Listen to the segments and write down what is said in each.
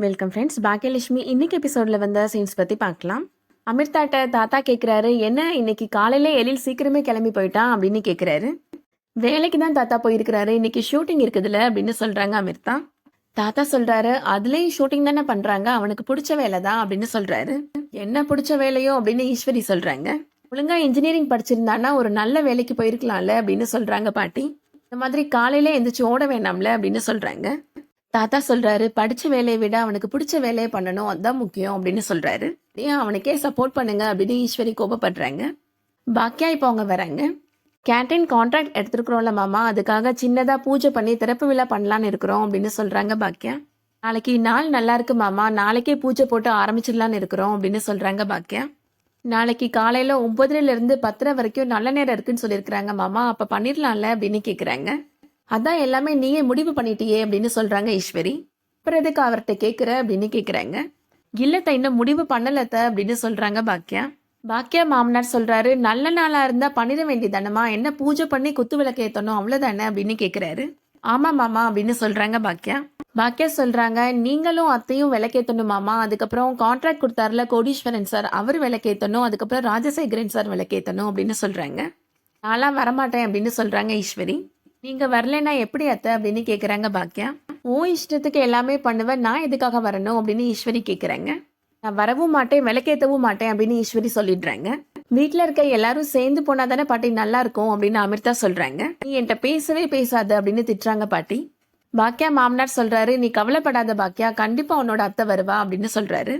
Welcome friends. Baakiyalakshmi இன்னைக்கு எபிசோட்ல வந்த சீன்ஸ் பத்தி பார்க்கலாம். அமிர்தாட்ட தாத்தா கேட்குறாரு, என்ன இன்னைக்கு காலையில எழில் சீக்கிரமே கிளம்பி போயிட்டான் அப்படின்னு கேட்குறாரு. வேலைக்கு தான் தாத்தா போயிருக்கிறாரு, இன்னைக்கு ஷூட்டிங் இருக்குதுல்ல அப்படின்னு சொல்றாங்க அமிர்தா. தாத்தா சொல்றாரு, அதுலயும் ஷூட்டிங் தானே பண்றாங்க, அவனுக்கு பிடிச்ச வேலை தான் அப்படின்னு சொல்றாரு. என்ன பிடிச்ச வேலையோ அப்படின்னு ஈஸ்வரி சொல்றாங்க. ஒழுங்கா இன்ஜினியரிங் படிச்சிருந்தானா ஒரு நல்ல வேலைக்கு போயிருக்கலாம்ல அப்படின்னு சொல்றாங்க பாட்டி. இந்த மாதிரி காலையில எந்திரிச்சு ஓட வேணாம்ல அப்படின்னு சொல்றாங்க. தாத்தா சொல்றாரு, படிச்ச வேலையை விட அவனுக்கு பிடிச்ச வேலையை பண்ணணும், அதுதான் முக்கியம் அப்படின்னு சொல்றாரு. ஏன் அவனுக்கே சப்போர்ட் பண்ணுங்க அப்படின்னு ஈஸ்வரி கோபப்படுறாங்க. பாக்கியா இப்போ அவங்க வராங்க. கேன்டீன் கான்ட்ராக்ட் எடுத்துருக்குறோம்ல மாமா, அதுக்காக சின்னதா பூஜை பண்ணி திறப்பு விழா பண்ணலான்னு இருக்கிறோம் அப்படின்னு சொல்றாங்க பாக்கியா. நாளைக்கு நாள் நல்லா இருக்கு மாமா, நாளைக்கே பூஜை போட்டு ஆரம்பிச்சிடலான்னு இருக்கிறோம் அப்படின்னு சொல்றாங்க பாக்கியா. நாளைக்கு காலையில 9:00 10:00 வரைக்கும் நல்ல நேரம் இருக்குன்னு சொல்லியிருக்கிறாங்க மாமா, அப்ப பண்ணிடலாம்ல அப்படின்னு கேக்குறாங்க. அதான் எல்லாமே நீயே முடிவு பண்ணிட்டியே அப்படின்னு சொல்றாங்க ஈஸ்வரி. அப்புறம் எதுக்கு அவர்கிட்ட கேட்குற அப்படின்னு கேட்குறாங்க. இல்லத்த இன்னும் முடிவு பண்ணலத்த அப்படின்னு சொல்றாங்க பாக்கியா. பாக்கியா மாமனார் சொல்றாரு, நல்ல நாளா இருந்தா பண்ணிட வேண்டியதானமா, என்ன பூஜை பண்ணி குத்து விளக்கு ஏத்தணும் அவ்வளவுதானே அப்படின்னு கேட்குறாரு. ஆமா மாமா அப்படின்னு சொல்றாங்க பாக்கியா. பாக்கியா சொல்றாங்க, நீங்களும் அத்தையும் விளக்கேத்தணும் மாமா, அதுக்கப்புறம் கான்ட்ராக்ட் கொடுத்தாருல கோடீஸ்வரன் சார், அவர் விளக்கேத்தணும், அதுக்கப்புறம் ராஜசேகரன் சார் விளக்கேத்தணும் அப்படின்னு சொல்றாங்க. நான்லாம் வரமாட்டேன் அப்படின்னு சொல்றாங்க ஈஸ்வரி. நீங்க வரலன்னா எப்படி அத்தை அப்படின்னு கேக்குறாங்க பாக்கியா. ஓ இஷ்டத்துக்கு எல்லாமே பண்ணுவேன், நான் எதுக்காக வரணும் அப்படின்னு ஈஸ்வரி கேக்குறாங்க. நான் வரவும் மாட்டேன், விளக்கேற்றவும் மாட்டேன் அப்படின்னு ஈஸ்வரி சொல்லிடுறாங்க. வீட்டுல இருக்க எல்லாரும் சேர்ந்து போனா தானே பாட்டி நல்லா இருக்கும் அப்படின்னு அமிர்தா சொல்றாங்க. நீ என்கிட்ட பேசவே பேசாத அப்படின்னு திட்டுறாங்க பாட்டி. பாக்கியா மாமனார் சொல்றாரு, நீ கவலைப்படாத பாக்கியா, கண்டிப்பா உன்னோட அத்தை வருவா அப்படின்னு சொல்றாரு.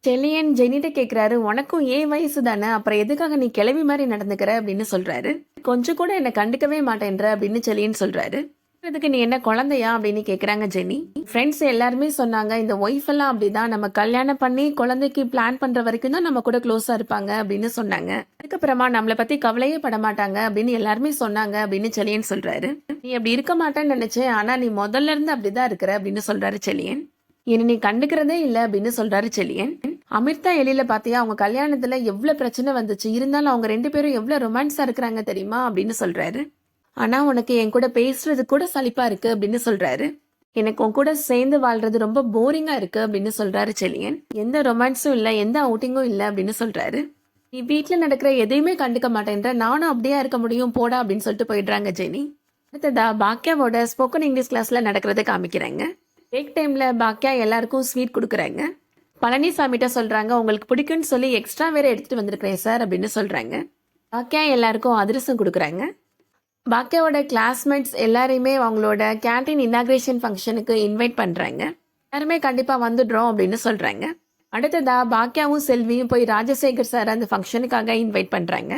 செல்லியன் ஜெனிட்ட கேக்குறாரு, உனக்கும் ஏன் வயசு தானே, அப்புறம் எதுக்காக நீ கிளவி மாதிரி நடந்துக்கிற அப்படின்னு சொல்றாரு. கொஞ்சம் கூட என்ன கண்டுக்கவே மாட்டேன்ற அப்படின்னு செல்லியன் சொல்றாரு. இதுக்கு நீ என்ன குழந்தையா அப்படின்னு கேக்குறாங்க ஜெனி. ஃப்ரெண்ட்ஸ் எல்லாருமே சொன்னாங்க, இந்த ஒய்ஃப் எல்லாம் அப்படிதான், நம்ம கல்யாணம் பண்ணி குழந்தைக்கு பிளான் பண்ற வரைக்கும் தான் நம்ம கூட க்ளோஸா இருப்பாங்க அப்படின்னு சொன்னாங்க. அதுக்கப்புறமா நம்மளை பத்தி கவலையே பட மாட்டாங்க அப்படின்னு எல்லாருமே சொன்னாங்க அப்படின்னு செல்லியன் சொல்றாரு. நீ அப்படி இருக்க மாட்டேன்னு நினைச்சேன், ஆனா நீ முதல்ல இருந்து அப்படிதான் இருக்கிற அப்படின்னு சொல்றாரு செல்லியன். என்ன நீ கண்டுக்கிறதே இல்லை அப்படின்னு சொல்றாரு செல்லியன். அமிர்தா எழில பாத்தியா, அவங்க கல்யாணத்துல எவ்வளவு பிரச்சனை வந்துச்சு, இருந்தாலும் அவங்க 2 பேரும் எவ்வளவு ரொமான்ஸா இருக்கிறாங்க தெரியுமா அப்படின்னு சொல்றாரு. ஆனா உனக்கு என் கூட பேசுறது கூட சலிப்பா இருக்கு அப்படின்னு சொல்றாரு. எனக்கு உன் கூட சேர்ந்து வாழ்றது ரொம்ப போரிங்கா இருக்கு அப்படின்னு சொல்றாரு செல்லியன். எந்த ரொமான்ஸும் இல்ல, எந்த அவுட்டிங்கும் இல்ல அப்படின்னு சொல்றாரு. நீ வீட்டுல நடக்கிற எதையுமே கண்டுக்க மாட்டேன்ற, நானும் அப்படியே இருக்க முடியும் போடா அப்படின்னு சொல்லிட்டு போயிடுறாங்க ஜெனி. அடுத்ததா பாக்கியாவோட ஸ்போக்கன் இங்கிலீஷ் கிளாஸ்ல நடக்கிறத காமிக்கிறாங்க. பிரேக் டைம்ல பாக்கியா எல்லாருக்கும் ஸ்வீட் கொடுக்குறாங்க. பழனிசாமிட்ட சொல்றாங்க, உங்களுக்கு பிடிக்கும்னு சொல்லி எக்ஸ்ட்ரா வேற எடுத்துட்டு வந்திருக்கிறேன் சார் அப்படின்னு சொல்றாங்க. பாக்கியா எல்லாருக்கும் அதிரசம் கொடுக்குறாங்க. பாக்கியாவோட கிளாஸ்மேட்ஸ் எல்லாரையுமே அவங்களோட கேன்டீன் இனாகிரேஷன் ஃபங்க்ஷனுக்கு இன்வைட் பண்றாங்க. எல்லாருமே கண்டிப்பா வந்துடுறோம் அப்படின்னு சொல்றாங்க. அடுத்ததா பாக்கியாவும் செல்வியும் போய் ராஜசேகர் சார் அந்த ஃபங்க்ஷனுக்காக இன்வைட் பண்றாங்க.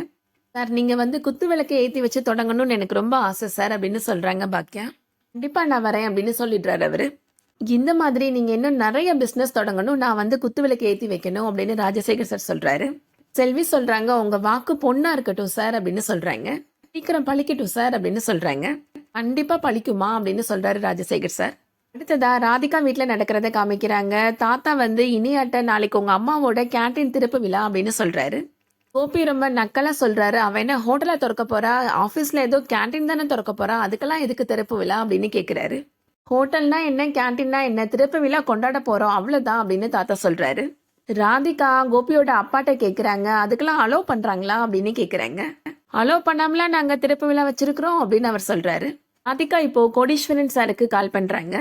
சார் நீங்க வந்து குத்து விளக்கை ஏற்றி வச்சு தொடங்கணும்னு எனக்கு ரொம்ப ஆசை சார் அப்படின்னு சொல்றாங்க பாக்கியா. கண்டிப்பா நான் வரேன் அப்படின்னு சொல்லிடுறாரு அவரு. இந்த மாதிரி நீங்க இன்னும் நிறைய பிசினஸ் தொடங்கணும், நான் வந்து குத்து விளக்கு ஏற்றி வைக்கணும் அப்படின்னு ராஜசேகர் சார் சொல்றாரு. செல்வி சொல்றாங்க, உங்க வாக்கு பொண்ணா இருக்கட்டும் சார் அப்படின்னு சொல்றாங்க. சீக்கிரம் பழிக்கட்டும் சார் அப்படின்னு சொல்றாங்க. கண்டிப்பா பழிக்குமா அப்படின்னு சொல்றாரு ராஜசேகர் சார். அடுத்ததா ராதிகா வீட்டுல நடக்கிறத காமிக்கிறாங்க. தாத்தா வந்து இனியாட்ட நாளைக்கு உங்க அம்மாவோட கேன்டீன் திறப்பு விழா அப்படின்னு சொல்றாரு. கோபி ரொம்ப நக்கலா சொல்றாரு, அவன் என்ன ஹோட்டலா திறக்க போறா, ஆபீஸ்ல ஏதோ கேன்டீன் தானே திறக்க போறா, அதுக்கெல்லாம் எதுக்கு திறப்பு விழா அப்படின்னு கேக்குறாரு. ஹோட்டல்னா என்ன, கேன்டீன்னா என்ன, திறப்பு விழா கொண்டாட போறோம் அவ்வளவுதான் அப்படின்னு தாத்தா சொல்றாரு. ராதிகா கோபியோட அப்பாட்ட கேக்குறாங்க, அதுக்கெல்லாம் அலோவ் பண்றாங்களா அப்படின்னு கேக்குறாங்க. அலோவ் பண்ணாமலாம் நாங்க திறப்பு விழா வச்சிருக்கிறோம் அப்படின்னு அவர் சொல்றாரு. ராதிகா இப்போ கோடீஸ்வரன் சாருக்கு கால் பண்றாங்க.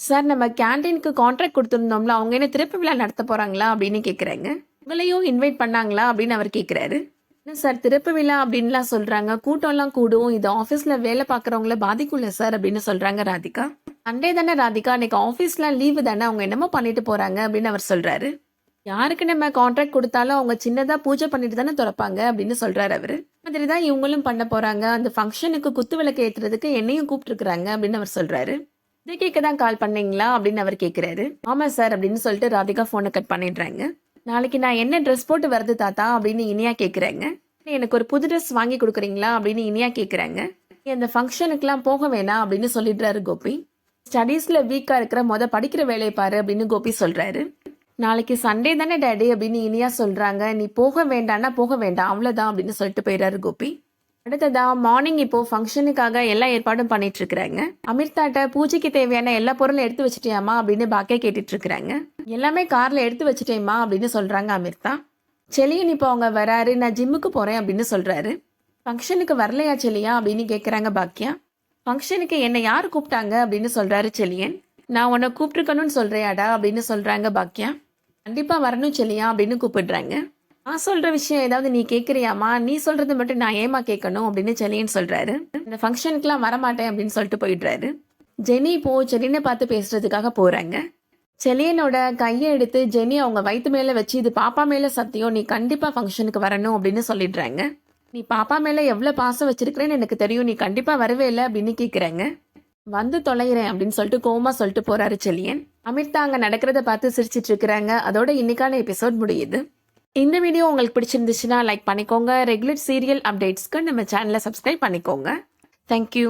சார் நம்ம கேன்டீனுக்கு கான்ட்ராக்ட் கொடுத்துருந்தோம்ல, அவங்க என்ன திறப்பு விழா நடத்த போறாங்களா அப்படின்னு கேக்குறாங்க. உங்களையும் இன்வைட் பண்ணாங்களா அப்படின்னு அவர் கேக்குறாரு. என்ன சார் திறப்பு விழா அப்படின்லாம் சொல்றாங்க, கூட்டம்லாம் கூடும், இது ஆபீஸ்ல வேலை பாக்குறவங்கள பாதிக்கும்ல சார் அப்படின்னு சொல்றாங்க ராதிகா. சண்டே தானே ராதிகா, இன்னைக்கு ஆஃபீஸ்லாம் லீவு தானே, அவங்க என்னமோ பண்ணிட்டு போறாங்க அப்படின்னு அவர் சொல்றாரு. யாருக்கு நம்ம கான்ட்ராக்ட் கொடுத்தாலும் அவங்க சின்னதா பூஜை பண்ணிட்டு தானே திறப்பாங்க அப்படின்னு சொல்றாரு அவரு. மாதிரி தான் இவங்களும் பண்ண போறாங்க, அந்த ஃபங்க்ஷனுக்கு குத்து விளக்கு ஏத்துறதுக்கு என்னையும் கூப்பிட்டுருக்காங்க அப்படின்னு அவர் சொல்றாரு. இதை கேட்க தான் கால் பண்ணீங்களா அப்படின்னு அவர் கேட்கிறாரு. ஆமா சார் அப்படின்னு சொல்லிட்டு ராதிகா போனை கட் பண்ணிடுறாங்க. நாளைக்கு நான் என்ன ட்ரெஸ் போட்டு வருது தாத்தா அப்படின்னு இனியா கேட்குறாங்க. எனக்கு ஒரு புது ட்ரெஸ் வாங்கி கொடுக்குறீங்களா அப்படின்னு இனியா கேட்குறாங்க. அந்த ஃபங்க்ஷனுக்குலாம் போக வேணாம் அப்படின்னு சொல்லிடுறாரு கோபி. ஸ்டடீஸ்ல வீக்கா இருக்கிற படிக்கிற வேலையை பாரு அப்படின்னு கோபி சொல்றாரு. நாளைக்கு சண்டே தானே டேடி அப்படின்னு இனியா சொல்றாங்க. நீ போக வேண்டாம்னா போக வேண்டாம் அவ்வளவுதான் அப்படின்னு சொல்லிட்டு போயிடுறாரு கோபி. அடுத்ததா மார்னிங் இப்போ ஃபங்க்ஷனுக்காக எல்லா ஏற்பாடும் பண்ணிட்டு இருக்கிறாங்க. அமிர்தாட்ட பூஜைக்கு தேவையான எல்லா பொருளும் எடுத்து வச்சிட்டியாமா அப்படின்னு பாக்கியா கேட்டுட்டு இருக்கிறாங்க. எல்லாமே கார்ல எடுத்து வச்சிட்டேம்மா அப்படின்னு சொல்றாங்க அமிர்தா. செலியன் இப்போ அவங்க வராரு, நான் ஜிம்முக்கு போறேன் அப்படின்னு சொல்றாரு. ஃபங்க்ஷனுக்கு வரலையா செலியா அப்படின்னு கேட்குறாங்க பாக்கியா. ஃபங்க்ஷனுக்கு என்னை யார் கூப்பிட்டாங்க அப்படின்னு சொல்றாரு செலியன். நான் உன்னை கூப்பிட்டுருக்கணும்னு சொல்றியாடா அப்படின்னு சொல்றாங்க பாக்கியா. கண்டிப்பா வரணும் செலியா அப்படின்னு கூப்பிடுறாங்க. நான் சொல்ற விஷயம் ஏதாவது நீ கேட்குறியாமா, நீ சொல்றது மட்டும் நான் ஏமா கேட்கணும் அப்படின்னு செலியன் சொல்றாரு. இந்த ஃபங்க்ஷனுக்குலாம் வரமாட்டேன் அப்படின்னு சொல்லிட்டு போயிடுறாரு. ஜெனி இப்போ செலியனை பார்த்து பேசுறதுக்காக போறாங்க. செலியனோட கையை எடுத்து ஜெனி அவங்க வயிற்று மேல வச்சு, இது பாப்பா மேல சத்தியம், நீ கண்டிப்பா ஃபங்க்ஷனுக்கு வரணும் அப்படின்னு சொல்லிடுறாங்க. நீ பாப்பா மேல எவ்வளவு பாசம் வச்சிருக்கிறேன்னு எனக்கு தெரியும், நீ கண்டிப்பா வரவே இல்லை அப்படின்னு கேட்குறாங்க. வந்து தொலைகிறேன் அப்படின்னு சொல்லிட்டு கோமா சொல்லிட்டு போறாரு செலியன். அமிர்தா அங்க நடக்கிறத பார்த்து சிரிச்சிட்டு இருக்கிறாங்க. அதோட இன்னைக்கான எபிசோட் முடியுது. இந்த வீடியோ உங்களுக்கு பிடிச்சிருந்துச்சுன்னா லைக் பண்ணிக்கோங்க. ரெகுலர் சீரியல் அப்டேட்ஸ்க்கு நம்ம சேனலை சப்ஸ்கிரைப் பண்ணிக்கோங்க. தேங்க்யூ.